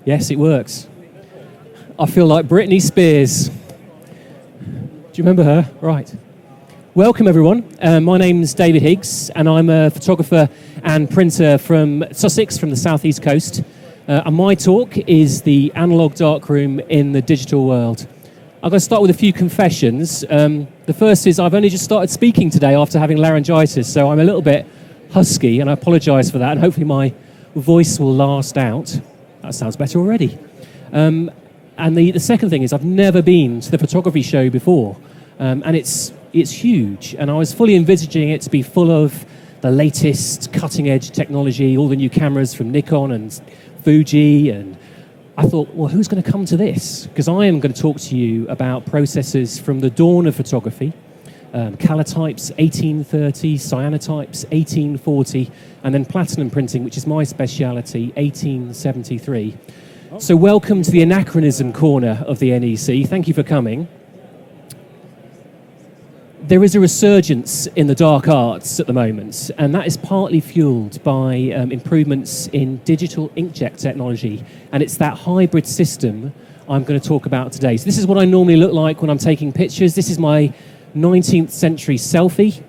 Yes, it works. I feel like Britney Spears. Do you remember her? Right. Welcome, everyone. My name's David Higgs, and I'm a photographer and printer from Sussex, from the southeast coast. And my talk is the Analogue Darkroom in the digital world. I'm going to start with a few confessions. The first is I've only just started speaking today after having laryngitis, so I'm a little bit husky, and I apologise for that, and hopefully my voice will last out. That sounds better already. And the second thing is I've never been to the photography show before, and it's huge, and I was fully envisaging it to be full of the latest cutting-edge technology, all the new cameras from Nikon and Fuji, and I thought, well, who's going to come to this? Because I am going to talk to you about processes from the dawn of photography, kallitypes 1830, cyanotypes 1840, and then platinum printing, which is my speciality, 1873. So welcome to the anachronism corner of the NEC. Thank you for coming. There is a resurgence in the dark arts at the moment, and that is partly fueled by improvements in digital inkjet technology, and it's that hybrid system I'm going to talk about today. So this is what I normally look like when I'm taking pictures. This is my 19th century selfie.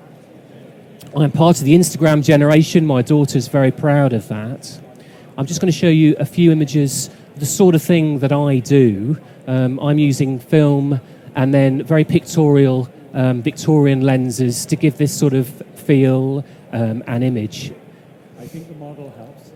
I'm part of the Instagram generation. My daughter's very proud of that. I'm just going to show you a few images, the sort of thing that I do. I'm using film and then very pictorial Victorian lenses to give this sort of feel and image. I think the model helps.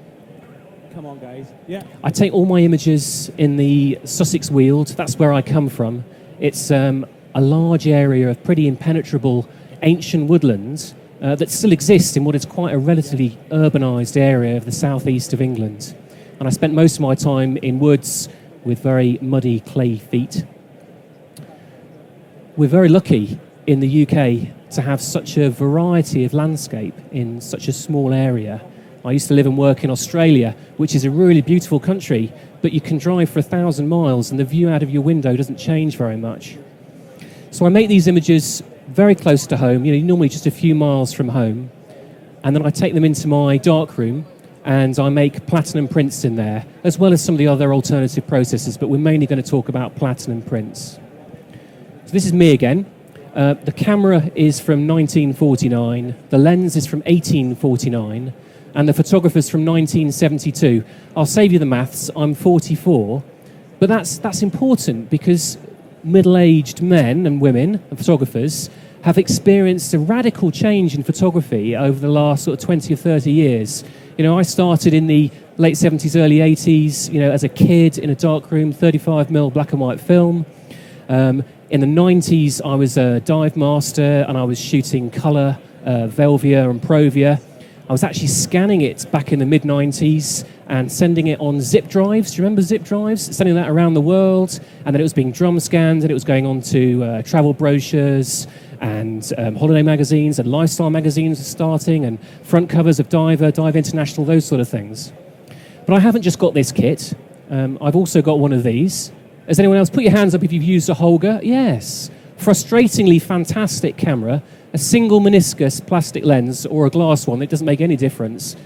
Come on, guys. Yeah. I take all my images in the Sussex Weald. That's where I come from. It's a large area of pretty impenetrable ancient woodlands that still exist in what is quite a relatively urbanised area of the southeast of England. And I spent most of my time in woods with very muddy clay feet. We're very lucky in the UK to have such a variety of landscape in such a small area. I used to live and work in Australia, which is a really beautiful country, but you can drive for 1,000 miles and the view out of your window doesn't change very much. So I make these images very close to home, normally just a few miles from home, and then I take them into my darkroom and I make platinum prints in there, as well as some of the other alternative processes, but we're mainly going to talk about platinum prints. So this is me again. The camera is from 1949, the lens is from 1849, and the photographer's from 1972. I'll save you the maths, I'm 44, but that's important because middle-aged men and women and photographers have experienced a radical change in photography over the last sort of 20 or 30 years. I started in the late 70s, early 80s, as a kid in a darkroom, 35mm black and white film. In the 90s, I was a dive master and I was shooting colour, Velvia and Provia. I was actually scanning it back in the mid-90s and sending it on zip drives. Do you remember zip drives? Sending that around the world, and then it was being drum scanned and it was going on to travel brochures and holiday magazines and lifestyle magazines starting and front covers of Diver, Dive International, those sort of things. But I haven't just got this kit. I've also got one of these. Has anyone else? Put your hands up if you've used a Holga. Yes. Frustratingly fantastic camera. A single meniscus plastic lens or a glass one, it doesn't make any difference.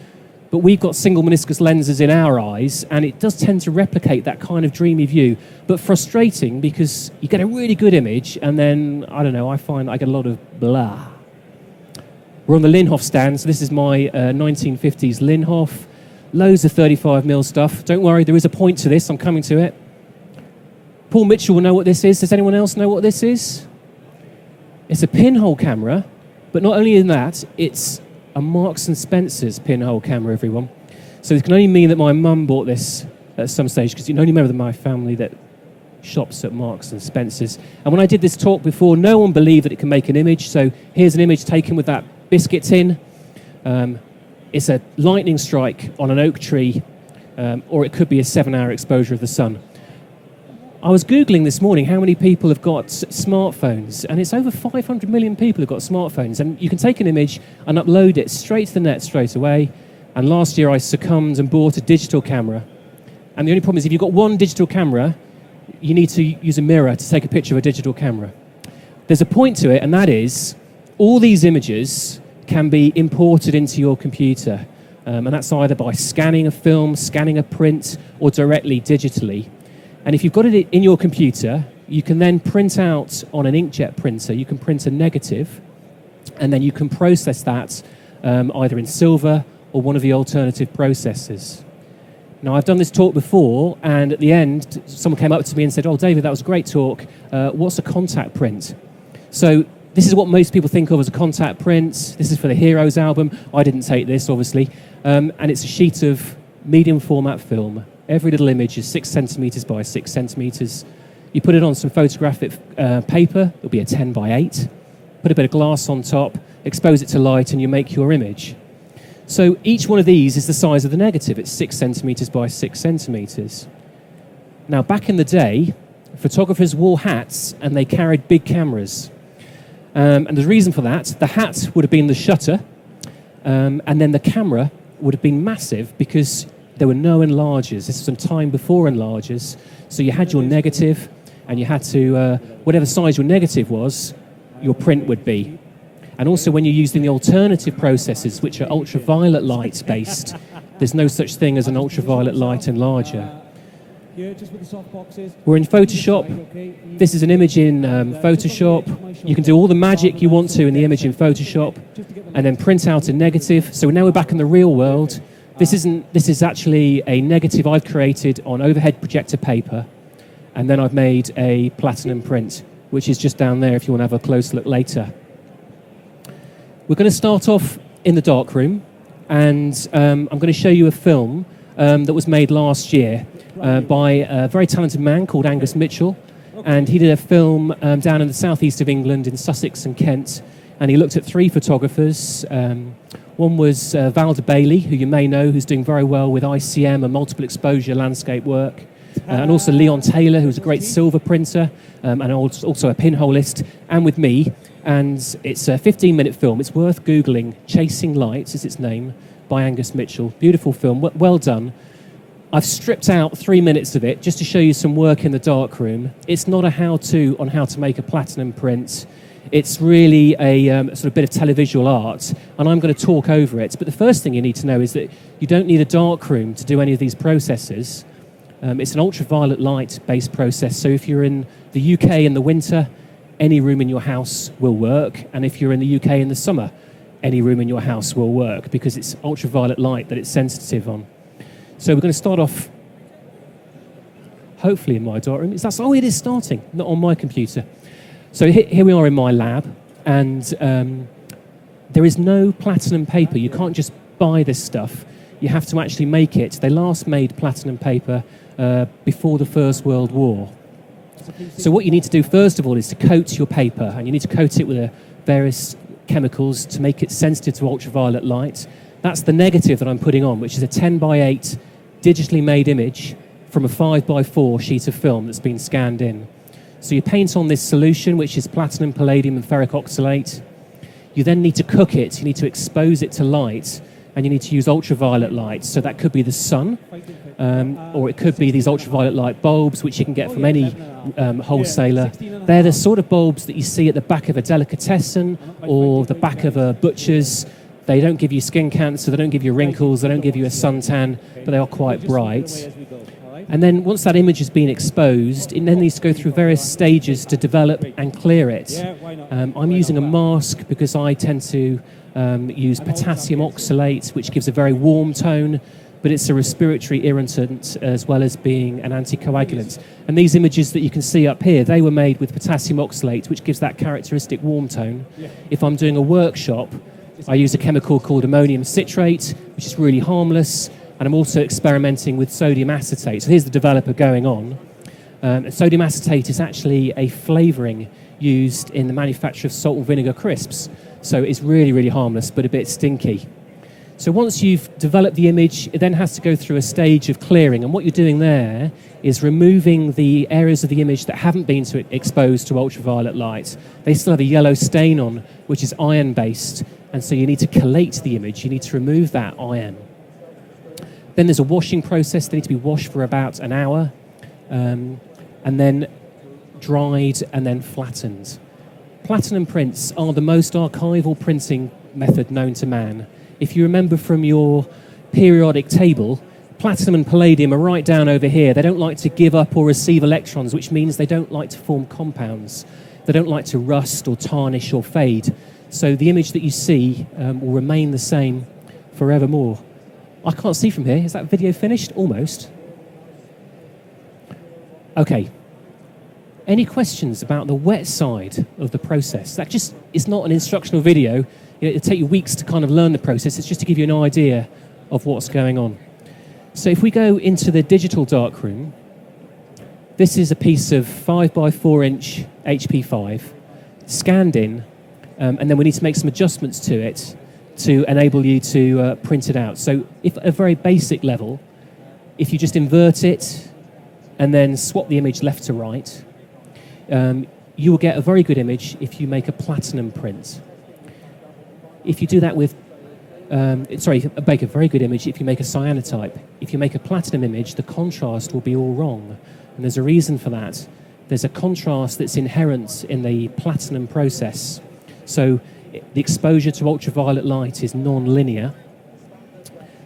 But we've got single meniscus lenses in our eyes, and it does tend to replicate that kind of dreamy view. But frustrating because you get a really good image, and then, I find I get a lot of blah. We're on the Linhof stand, so this is my 1950s Linhof. Loads of 35mm stuff. Don't worry, there is a point to this, I'm coming to it. Paul Mitchell will know what this is. Does anyone else know what this is? It's a pinhole camera, but not only in that, it's a Marks and Spencer's pinhole camera, everyone. So it can only mean that my mum bought this at some stage, because you can only remember my family that shops at Marks and Spencer's. And when I did this talk before, no one believed that it can make an image. So here's an image taken with that biscuit tin. It's a lightning strike on an oak tree, or it could be a 7-hour exposure of the sun. I was Googling this morning how many people have got smartphones, and it's over 500 million people who've got smartphones, and you can take an image and upload it straight to the net straight away. And last year I succumbed and bought a digital camera. And the only problem is if you've got one digital camera, you need to use a mirror to take a picture of a digital camera. There's a point to it, and that is all these images can be imported into your computer. And that's either by scanning a film, scanning a print, or directly digitally. And if you've got it in your computer, you can then print out on an inkjet printer, you can print a negative, and then you can process that either in silver or one of the alternative processors. Now, I've done this talk before, and at the end, someone came up to me and said, "Oh, David, that was a great talk. What's a contact print?" So this is what most people think of as a contact print. This is for the Heroes album. I didn't take this, obviously. And it's a sheet of medium format film. Every little image is 6 centimeters by 6 centimeters. You put it on some photographic paper. It'll be a 10 by 8. Put a bit of glass on top, expose it to light, and you make your image. So each one of these is the size of the negative. It's 6 centimeters by 6 centimeters. Now, back in the day, photographers wore hats and they carried big cameras. And the reason for that, the hat would have been the shutter, and then the camera would have been massive because there were no enlargers. This was some time before enlargers. So you had your negative, and you had to, whatever size your negative was, your print would be. And also when you're using the alternative processes, which are ultraviolet light based, there's no such thing as an ultraviolet light enlarger. We're in Photoshop. This is an image in Photoshop. You can do all the magic you want to in the image in Photoshop and then print out a negative. So now we're back in the real world. This is actually a negative I've created on overhead projector paper, and then I've made a platinum print, which is just down there if you want to have a close look later. We're going to start off in the darkroom, and I'm going to show you a film that was made last year by a very talented man called Angus Mitchell, and he did a film down in the southeast of England in Sussex and Kent, and he looked at 3 photographers. One was Valder Bailey, who you may know, who's doing very well with ICM and multiple exposure landscape work, and also Leon Taylor, who's a great silver printer and also a pinholist, and with me. And it's a 15-minute film. It's worth Googling. Chasing Light is its name, by Angus Mitchell. Beautiful film, well done. I've stripped out 3 minutes of it just to show you some work in the darkroom. It's not a how-to on how to make a platinum print. It's really a sort of bit of televisual art, and I'm going to talk over it. But the first thing you need to know is that you don't need a darkroom to do any of these processes. It's an ultraviolet light-based process, so if you're in the UK in the winter, any room in your house will work, and if you're in the UK in the summer, any room in your house will work, because it's ultraviolet light that it's sensitive on. So we're going to start off, hopefully in my darkroom. Oh, it is starting, not on my computer. So here we are in my lab, and there is no platinum paper. You can't just buy this stuff. You have to actually make it. They last made platinum paper before the First World War. So what you need to do first of all is to coat your paper, and you need to coat it with various chemicals to make it sensitive to ultraviolet light. That's the negative that I'm putting on, which is a 10 by 8 digitally made image from a 5 by 4 sheet of film that's been scanned in. So you paint on this solution, which is platinum, palladium and ferric oxalate. You then need to cook it, you need to expose it to light, and you need to use ultraviolet light. so that could be the sun, or it could be these ultraviolet light bulbs, which you can get from any wholesaler. They're the sort of bulbs that you see at the back of a delicatessen or the back of a butcher's. They don't give you skin cancer, they don't give you wrinkles, they don't give you a suntan, but they are quite bright. And then once that image has been exposed, it then needs to go through various stages to develop and clear it. I'm using a mask because I tend to use potassium oxalate, which gives a very warm tone, but it's a respiratory irritant as well as being an anticoagulant. And these images that you can see up here, they were made with potassium oxalate, which gives that characteristic warm tone. If I'm doing a workshop, I use a chemical called ammonium citrate, which is really harmless, and I'm also experimenting with sodium acetate. So here's the developer going on. Sodium acetate is actually a flavouring used in the manufacture of salt and vinegar crisps. So it's really, really harmless, but a bit stinky. So once you've developed the image, it then has to go through a stage of clearing. And what you're doing there is removing the areas of the image that haven't been exposed to ultraviolet light. They still have a yellow stain on, which is iron-based. And so you need to collate the image. You need to remove that iron. Then there's a washing process. They need to be washed for about an hour, and then dried and then flattened. Platinum prints are the most archival printing method known to man. If you remember from your periodic table, platinum and palladium are right down over here. They don't like to give up or receive electrons, which means they don't like to form compounds. They don't like to rust or tarnish or fade. So the image that you see will remain the same forevermore. I can't see from here. Is that video finished? Almost. Okay. Any questions about the wet side of the process? That just is not an instructional video. You know, it'll take you weeks to kind of learn the process. It's just to give you an idea of what's going on. So if we go into the digital darkroom, this is a piece of 5 by 4 inch HP5 scanned in, and then we need to make some adjustments to it to enable you to print it out. So if at a very basic level, if you just invert it and then swap the image left to right, you will get a very good image if you make a platinum print. If you do that with, make a very good image if you make a cyanotype. If you make a platinum image, the contrast will be all wrong. And there's a reason for that. There's a contrast that's inherent in the platinum process. So the exposure to ultraviolet light is non-linear.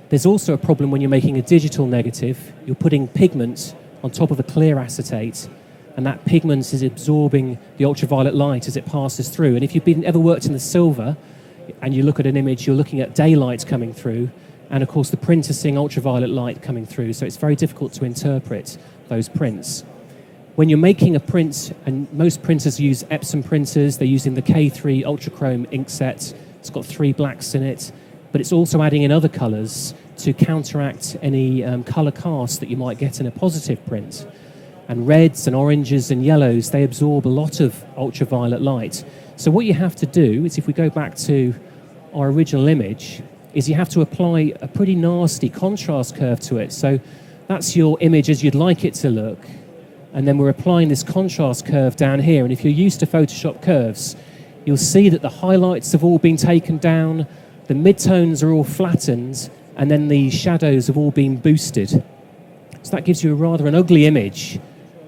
There's also a problem when you're making a digital negative. You're putting pigment on top of a clear acetate, and that pigment is absorbing the ultraviolet light as it passes through. And if you've ever worked in the silver, and you look at an image, you're looking at daylight coming through, and of course the printer's seeing ultraviolet light coming through, so it's very difficult to interpret those prints. When you're making a print, and most printers use Epson printers, they're using the K3 Ultrachrome ink set. It's got 3 blacks in it, but it's also adding in other colours to counteract any colour cast that you might get in a positive print. And reds and oranges and yellows, they absorb a lot of ultraviolet light. So what you have to do is, if we go back to our original image, is you have to apply a pretty nasty contrast curve to it. So that's your image as you'd like it to look. And then we're applying this contrast curve down here. And if you're used to Photoshop curves, you'll see that the highlights have all been taken down, the midtones are all flattened, and then the shadows have all been boosted. So that gives you a rather an ugly image,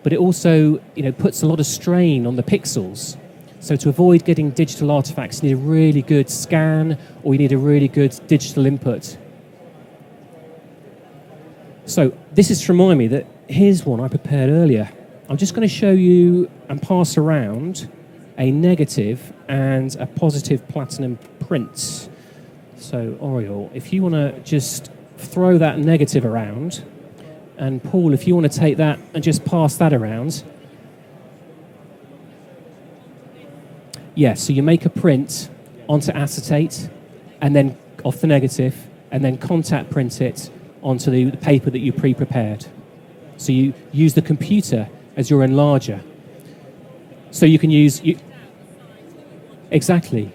but it also, puts a lot of strain on the pixels. So to avoid getting digital artifacts, you need a really good scan, or you need a really good digital input. So this is to remind me that here's one I prepared earlier. I'm just going to show you and pass around a negative and a positive platinum print. So Oriole, if you want to just throw that negative around, and Paul, if you want to take that and just pass that around. Yeah, so you make a print onto acetate, and then off the negative, and then contact print it onto the paper that you pre-prepared. So you use the computer as your enlarger. So you can use... Exactly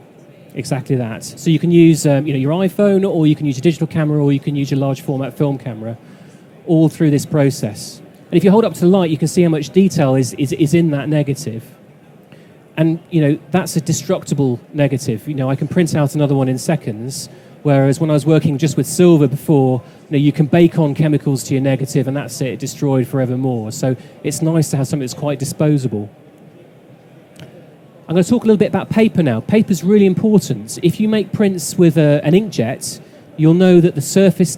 that. So you can use your iPhone, or you can use your digital camera, or you can use your large format film camera, all through this process. And if you hold up to the light, you can see how much detail is in that negative. And that's a destructible negative. I can print out another one in seconds, whereas when I was working just with silver before, you can bake on chemicals to your negative, and that's it, destroyed forevermore. So it's nice to have something that's quite disposable. I'm going to talk a little bit about paper now. Paper's really important. If you make prints with an inkjet, you'll know that the surface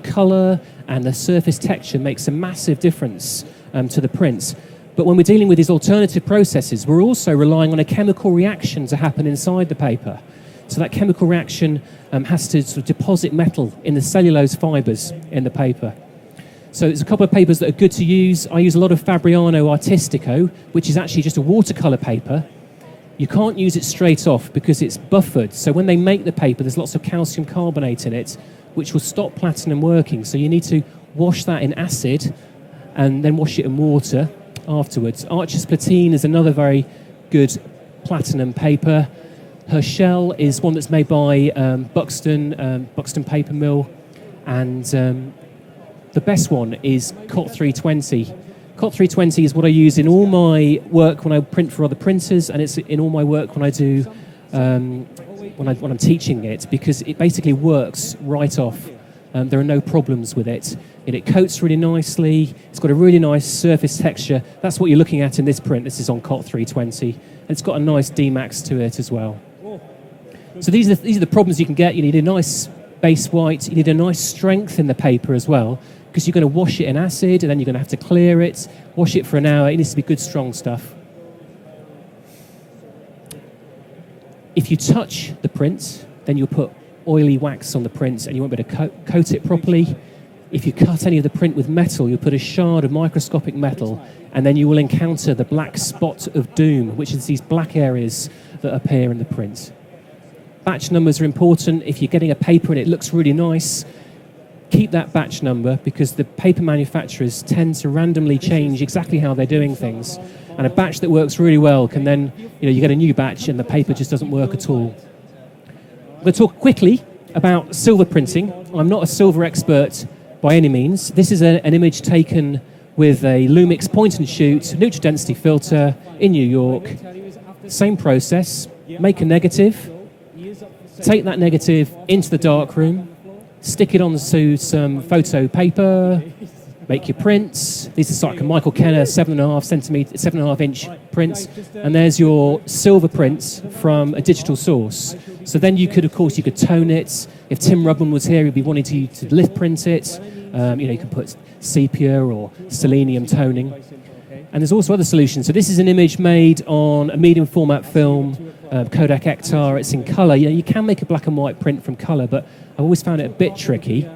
colour and the surface texture makes a massive difference to the prints. But when we're dealing with these alternative processes, we're also relying on a chemical reaction to happen inside the paper. So that chemical reaction has to sort of deposit metal in the cellulose fibres in the paper. So there's a couple of papers that are good to use. I use a lot of Fabriano Artistico, which is actually just a watercolour paper. You can't use it straight off because it's buffered. So when they make the paper, there's lots of calcium carbonate in it, which will stop platinum working. So you need to wash that in acid and then wash it in water afterwards. Arches Platine is another very good platinum paper. Herschel is one that's made by Buxton Paper Mill. And the best one is COT 320. COT 320 is what I use in all my work when I print for other printers, and it's in all my work when I do when I'm teaching it, because it basically works right off. There are no problems with it. It coats really nicely. It's got a really nice surface texture. That's what you're looking at in this print. This is on COT 320. And it's got a nice Dmax to it as well. So these are the problems you can get. You need a nice base white. You need a nice strength in the paper as well, because you're going to wash it in acid, and then you're going to have to clear it, wash it for an hour. It needs to be good, strong stuff. If you touch the print, then you'll put oily wax on the print, and you won't be able to coat it properly. If you cut any of the print with metal, you'll put a shard of microscopic metal, and then you will encounter the black spot of doom, which is these black areas that appear in the print. Batch numbers are important. If you're getting a paper and it looks really nice, keep that batch number, because the paper manufacturers tend to randomly change exactly how they're doing things. And a batch that works really well can then, you get a new batch and the paper just doesn't work at all. I'm going to talk quickly about silver printing. I'm not a silver expert by any means. This is an image taken with a Lumix point and shoot neutral density filter in New York. Same process. Make a negative. Take that negative into the darkroom. Stick it onto some photo paper. Make your prints. These are like a Michael Kenner 7.5 inch print, and there's your silver print from a digital source. So then you could tone it. If Tim Rubman was here, he'd be wanting to lift print it. You can put sepia or selenium toning, and there's also other solutions. So this is an image made on a medium format film, Kodak Ektar. It's in color. You can make a black and white print from color, but I've always found it a bit tricky.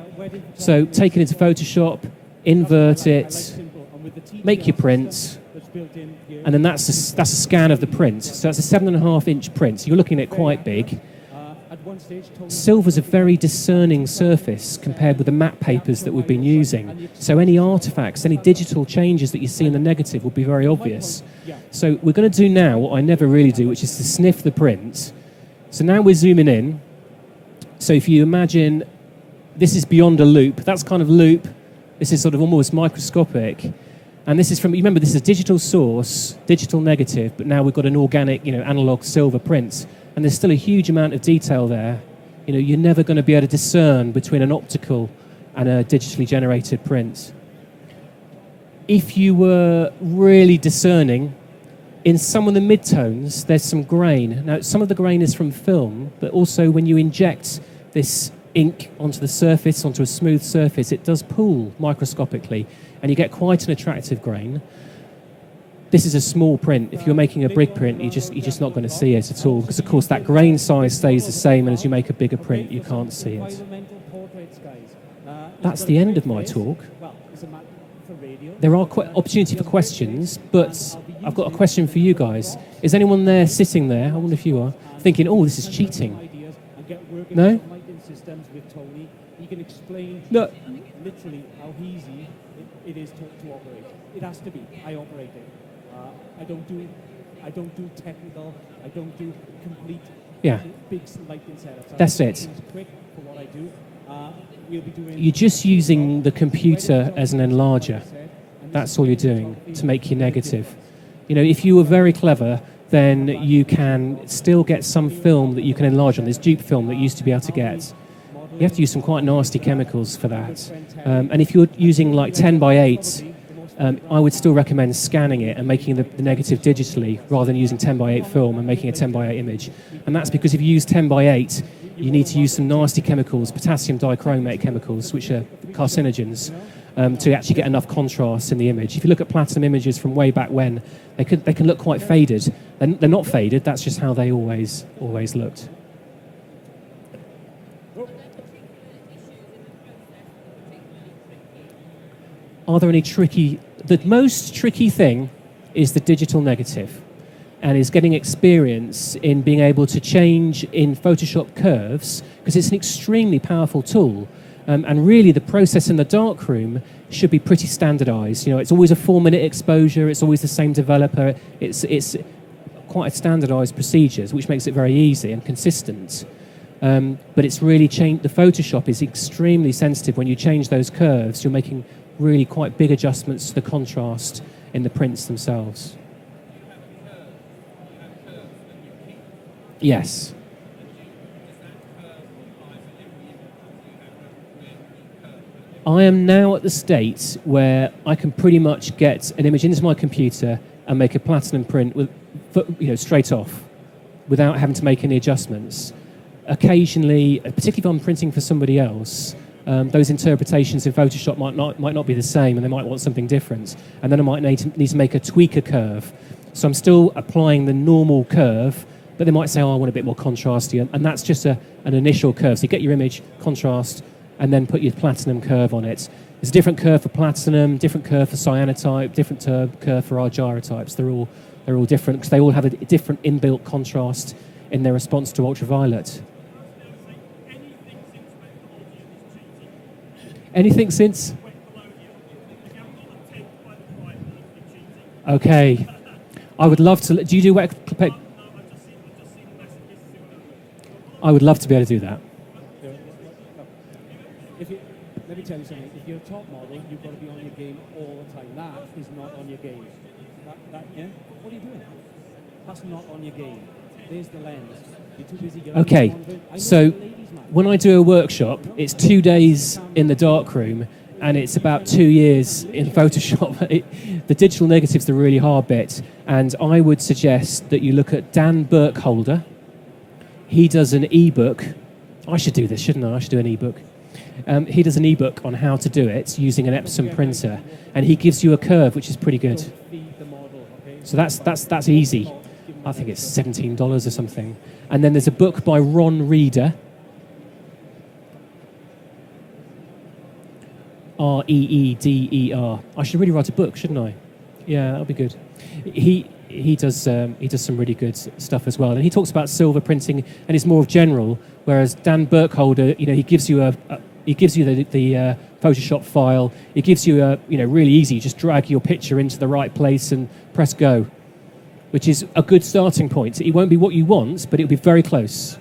So take it into Photoshop, invert it, make your print, and then that's a scan of the print. So that's a 7.5 inch print. So you're looking at quite big. Silver's a very discerning surface compared with the matte papers that we've been using. So any artifacts, any digital changes that you see in the negative will be very obvious. So we're going to do now what I never really do, which is to sniff the print. So now we're zooming in. So if you imagine this is beyond a loop, that's kind of loop. This is sort of almost microscopic. And this is from, remember, this is a digital source, digital negative, but now we've got an organic, analog silver print. And there's still a huge amount of detail there. You're never going to be able to discern between an optical and a digitally generated print. If you were really discerning, in some of the midtones, there's some grain. Now, some of the grain is from film, but also when you inject this ink onto the surface, onto a smooth surface, it does pool microscopically, and you get quite an attractive grain. This is a small print. If you're making a big print, you're just not going to see it at all, because of course that grain size stays the same, and as you make a bigger print, you can't see it. That's the end of my talk. There are opportunity for questions, but I've got a question for you guys. Is anyone there sitting there, I wonder if you are, thinking, oh, this is cheating? No? He can explain literally how easy it is to operate. It has to be. I operate it. I don't do technical. I don't do complete big lighting setups. That's it. Quick for what I do. We'll be doing. You're just using the computer as an enlarger. That's all you're doing to make your negative. If you were very clever, then you can still get some film that you can enlarge on. There's dupe film that you used to be able to get. You have to use some quite nasty chemicals for that. And if you're using like 10 by 8, I would still recommend scanning it and making the negative digitally rather than using 10 by 8 film and making a 10 by 8 image. And that's because if you use 10 by 8, you need to use some nasty chemicals, potassium dichromate chemicals, which are carcinogens, to actually get enough contrast in the image. If you look at platinum images from way back when, they can look quite faded. They're not faded, that's just how they always looked. Are there any the most tricky thing is the digital negative, and is getting experience in being able to change in Photoshop curves, because it's an extremely powerful tool. And really the process in the darkroom should be pretty standardized. It's always a 4-minute exposure, it's always the same developer, it's quite standardized procedures, which makes it very easy and consistent. But it's really changed. The Photoshop is extremely sensitive. When you change those curves, you're making really quite big adjustments to the contrast in the prints themselves. Yes. I am now at the state where I can pretty much get an image into my computer and make a platinum print with, straight off, without having to make any adjustments. occasionally, particularly if I'm printing for somebody else, those interpretations in Photoshop might not be the same, and they might want something different. And then I might need to make a tweaker curve. So I'm still applying the normal curve, but they might say, oh, I want a bit more contrasty, and that's just an initial curve. So you get your image, contrast, and then put your platinum curve on it. There's a different curve for platinum, different curve for cyanotype, different curve for argyrotypes. They're all different because they all have a different inbuilt contrast in their response to ultraviolet. Anything since? Okay. I would love to. Do you do wet? I would love to be able to do that. Let me tell you something. If you're a top model, you've got to be on your game all the time. That is not on your game. Yeah? What are you doing? That's not on your game. There's the lens. You're too busy getting okay. So when I do a workshop, it's 2 days in the darkroom, and it's about 2 years in Photoshop. The digital negative's the really hard bit, and I would suggest that you look at Dan Burkholder. He does an ebook. I should do this, shouldn't I? I should do an ebook. He does an ebook on how to do it using an Epson printer, and he gives you a curve which is pretty good. So that's easy. I think it's $17 or something. And then there's a book by Ron Reeder. Reeder. I should really write a book, shouldn't I? Yeah, that'll be good. He does some really good stuff as well, and he talks about silver printing, and it's more general. Whereas Dan Burkholder, he gives you the Photoshop file. It gives you really easy. You just drag your picture into the right place and press go, which is a good starting point. It won't be what you want, but it'll be very close.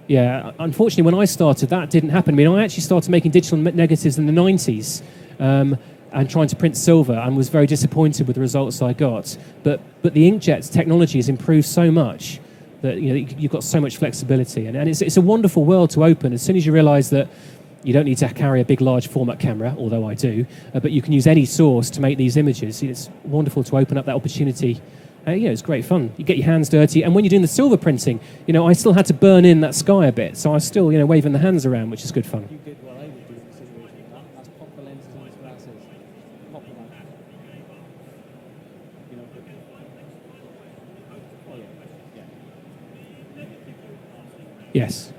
Yeah, unfortunately, when I started, that didn't happen. I mean, I actually started making digital negatives in the 90s. And trying to print silver, and was very disappointed with the results I got. But the inkjet technology has improved so much that you've got so much flexibility, and it's a wonderful world to open. As soon as you realise that you don't need to carry a big, large format camera, although I do, but you can use any source to make these images. It's wonderful to open up that opportunity. It's great fun. You get your hands dirty, and when you're doing the silver printing, I still had to burn in that sky a bit, so I was still waving the hands around, which is good fun. You did what I would do in the situation. That's pop the lenses on his glasses. Pop them out. Oh yeah. Yes.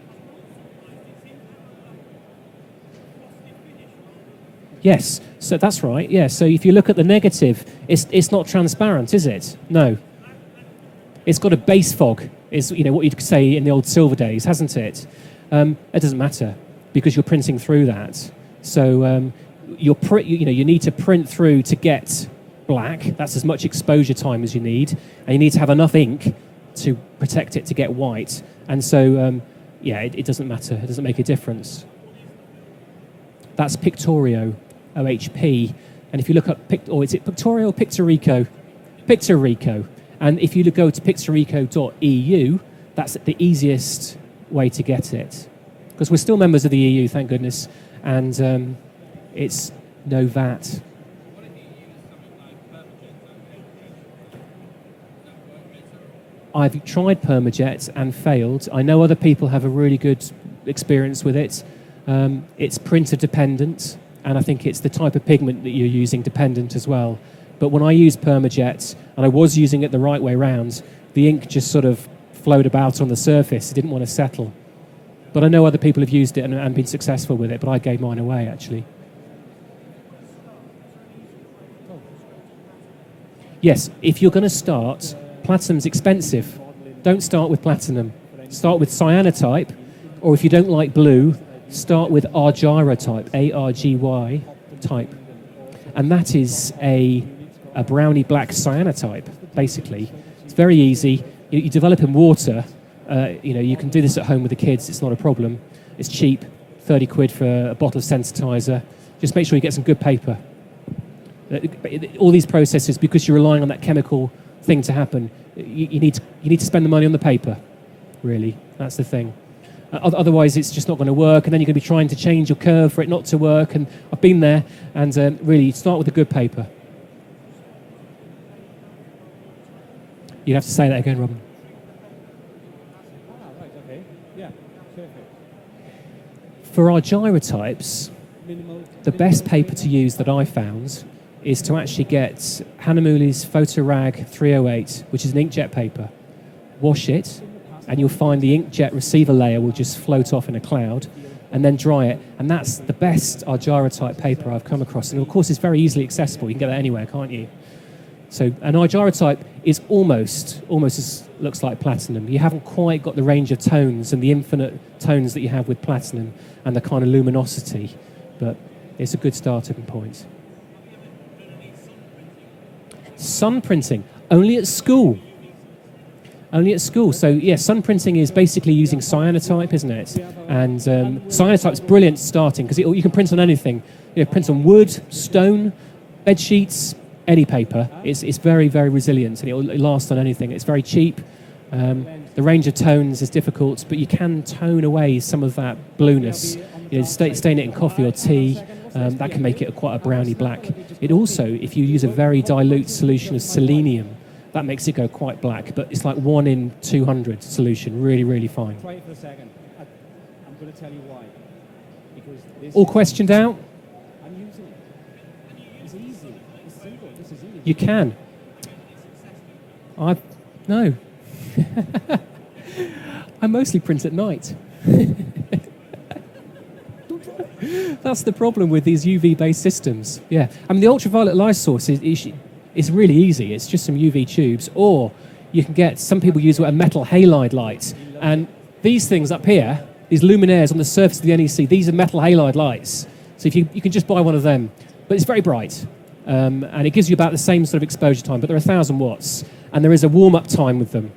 Yes, so that's right. Yeah, so if you look at the negative, it's not transparent, is it? No. It's got a base fog, is what you'd say in the old silver days, hasn't it? It doesn't matter because you're printing through that. So you need to print through to get black. That's as much exposure time as you need, and you need to have enough ink to protect it to get white. And so it doesn't matter. It doesn't make a difference. That's Pictorio, OHP. And if you look up, is it Pictorio or Pictorico? Pictorico. And if you go to pictorico.eu, that's the easiest way to get it. Because we're still members of the EU, thank goodness. And it's no VAT. I've tried Permajet and failed. I know other people have a really good experience with it. It's printer dependent, and I think it's the type of pigment that you're using dependent as well. But when I used Permajet, and I was using it the right way round, the ink just sort of flowed about on the surface. It didn't want to settle. But I know other people have used it and been successful with it, but I gave mine away, actually. Yes, if you're going to start, platinum's expensive. Don't start with platinum. Start with cyanotype, or if you don't like blue, start with argyrotype, A-R-G-Y type. And that is a browny black cyanotype, basically. It's very easy. You develop in water. You can do this at home with the kids. It's not a problem. It's cheap, 30 quid for a bottle of sensitizer. Just make sure you get some good paper. All these processes, because you're relying on that chemical thing to happen, you need to spend the money on the paper, really. That's the thing. Otherwise, it's just not going to work, and then you're going to be trying to change your curve for it not to work. And I've been there, and really, start with a good paper. You'd have to say that again, Robin. For argyrotypes, Minimal. the best paper to use that I found is to actually get Hanamuli's Photorag 308, which is an inkjet paper. Wash it, and you'll find the inkjet receiver layer will just float off in a cloud, and then dry it. And that's the best argyrotype paper I've come across. And of course, it's very easily accessible. You can get that anywhere, can't you? So an argyrotype is almost looks like platinum. You haven't quite got the range of tones and the infinite tones that you have with platinum and the kind of luminosity, but it's a good starting point. Sun printing, only at school. Only at school. So yeah, sun printing is basically using cyanotype, isn't it? And cyanotype's brilliant starting because you can print on anything. You know, print on wood, stone, bed sheets, any paper. It's very, very resilient and it'll last on anything. It's very cheap. The range of tones is difficult, but you can tone away some of that blueness. You know, stain it in coffee or tea. That can make it quite a browny black. It also, if you use a very dilute solution of selenium, that makes it go quite black, but it's like 1 in 200 solution, really, really fine. Try it for a second. I'm going to tell you why. Because this All questioned out? I'm using it. It's easy. It's simple. This is easy. You can. No. I mostly print at night. That's the problem with these UV-based systems. Yeah, I mean the ultraviolet light source is really easy. It's just some UV tubes, or you can get, some people use a metal halide light, and these things up here, these luminaires on the surface of the NEC, these are metal halide lights. So if you can just buy one of them, but it's very bright, and it gives you about the same sort of exposure time, but they're 1,000 watts, and there is a warm-up time with them.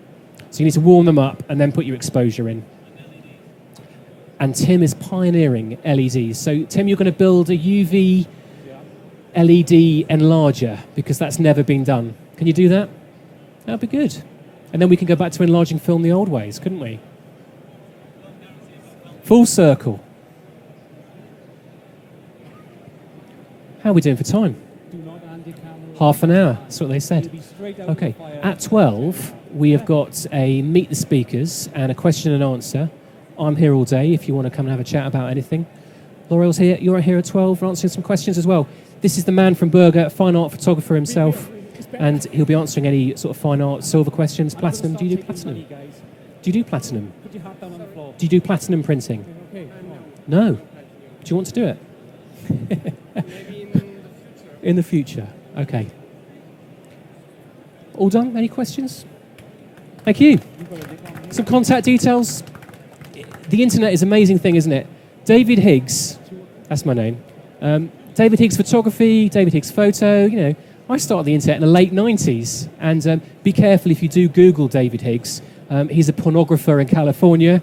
So you need to warm them up and then put your exposure in. And Tim is pioneering LEDs. So Tim, you're going to build a UV LED enlarger because that's never been done. Can you do that? That'd be good. And then we can go back to enlarging film the old ways, couldn't we? Full circle. How are we doing for time? Do not hand your camera. Half an hour, that's what they said. You'll be straight out Okay, the fire. at 12, we have got a Meet the Speakers and a question and answer. I'm here all day if you want to come and have a chat about anything. L'Oreal's here, you're here at 12, we're answering some questions as well. This is the man from Berger, fine art photographer himself, and he'll be answering any sort of fine art, silver questions, platinum. Do you do platinum? Money, guys. Do you do platinum? Put your hat down on the floor. Do you do platinum printing? Okay, come on. No. Do you want to do it? Maybe in the future. In the future, okay. All done? Any questions? Thank you. Some contact details. The internet is an amazing thing, isn't it? David Higgs, that's my name. David Higgs Photography, David Higgs Photo, you know. I started the internet in the late 90s, and be careful if you do Google David Higgs. He's a pornographer in California.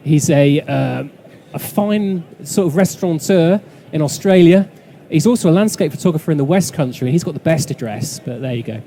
He's a fine sort of restaurateur in Australia. He's also a landscape photographer in the West Country, and he's got the best address, but there you go.